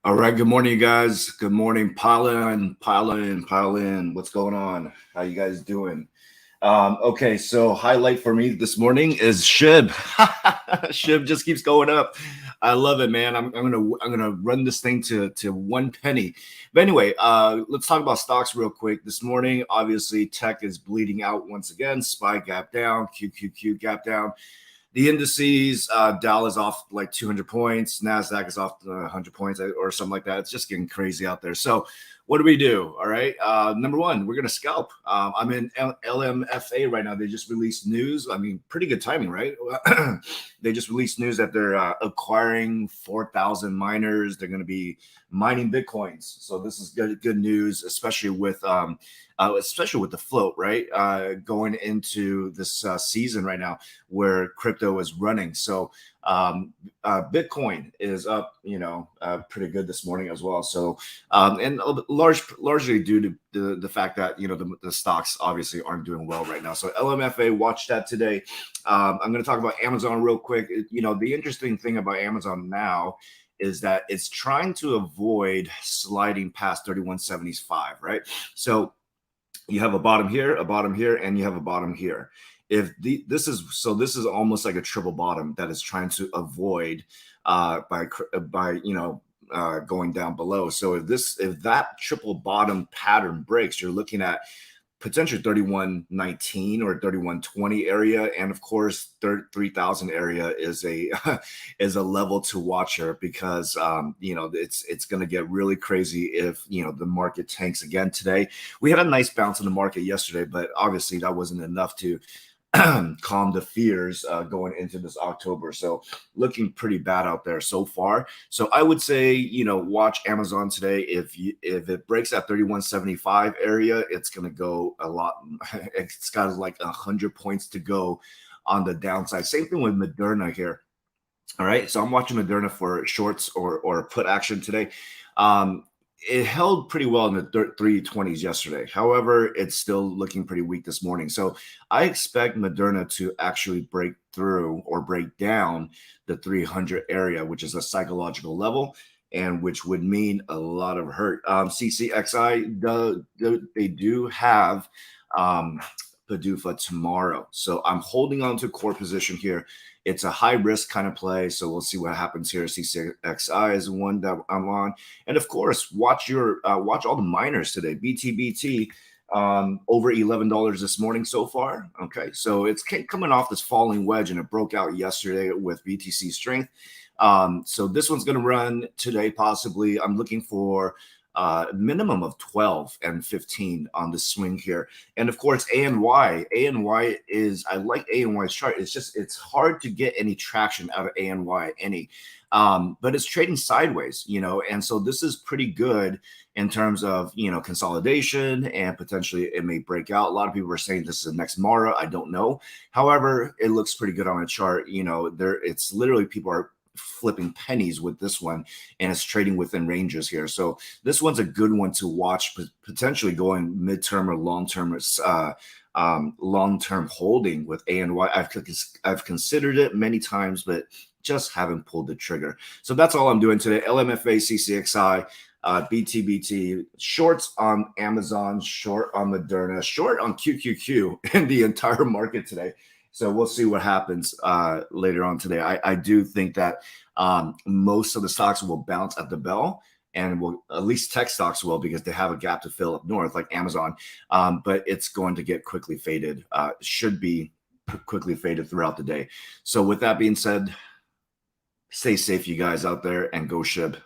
All right. Good morning, you guys. Good morning. Pile in, pile in, pile in. What's going on? How you guys doing? Okay, so highlight for me this morning is SHIB. SHIB just keeps going up. I love it, man. I'm gonna run this thing to 1 penny. But anyway, let's talk about stocks real quick. This morning, obviously, tech is bleeding out once again. SPY gap down, QQQ gap down. The indices, Dow is off like 200 points, Nasdaq is off 100 points or something like that. It's just getting crazy out there. So, what do we do? All right. Number one, we're gonna scalp. I'm in LMFA right now. They just released news. I mean, pretty good timing, right? They just released news that they're acquiring 4,000 miners. They're going to be mining bitcoins. So this is good news, especially with the float, right? Going into this season right now where crypto is running. So Bitcoin is up, pretty good this morning as well. So and largely due to the fact that the stocks obviously aren't doing well right now. So LMFA, watch that today. I'm going to talk about Amazon real quick. The interesting thing about Amazon now is that it's trying to avoid sliding past 3175, right? So you have a bottom here, and you have a bottom here. This is almost like a triple bottom that is trying to avoid by going down below. So if that triple bottom pattern breaks, you're looking at potentially 3119 or 3120 area, and of course 3000 area is a is a level to watch here, because it's going to get really crazy if the market tanks again today. We had a nice bounce in the market yesterday, but obviously that wasn't enough to calm the fears going into this October. So looking pretty bad out there so far. So I would say, watch Amazon today. If it breaks that 3175 area, it's going to go a lot. It's got like 100 points to go on the downside. Same thing with Moderna here. All right. So I'm watching Moderna for shorts or put action today. It held pretty well in the 320s yesterday. However, it's still looking pretty weak this morning. So I expect Moderna to actually break through or break down the 300 area, which is a psychological level, and which would mean a lot of hurt. CCXI, they do have PDUFA tomorrow. So I'm holding on to core position here. It's a high risk kind of play. So we'll see what happens here. CCXI is one that I'm on. And of course, watch all the miners today. BTBT over $11 this morning so far. Okay. So it's coming off this falling wedge, and it broke out yesterday with BTC strength. So this one's going to run today, possibly. I'm looking for minimum of 12 and 15 on the swing here. And of course, ANY is, I like ANY's chart. It's hard to get any traction out of ANY, but it's trading sideways, and so this is pretty good in terms of, consolidation, and potentially it may break out. A lot of people are saying this is the next Mara. I don't know. However, it looks pretty good on a chart. It's literally people are flipping pennies with this one, and it's trading within ranges here. So this one's a good one to watch, potentially going midterm or long-term holding with ANY. I've considered it many times, but just haven't pulled the trigger. So that's all I'm doing today. LMFA, CCXI, BTBT, shorts on Amazon, short on Moderna, short on QQQ in the entire market today. So we'll see what happens later on today. I do think that most of the stocks will bounce at the bell, and at least tech stocks will, because they have a gap to fill up north, like Amazon. But it's going to get quickly faded. Should be quickly faded throughout the day. So with that being said, stay safe, you guys out there, and go SHIB.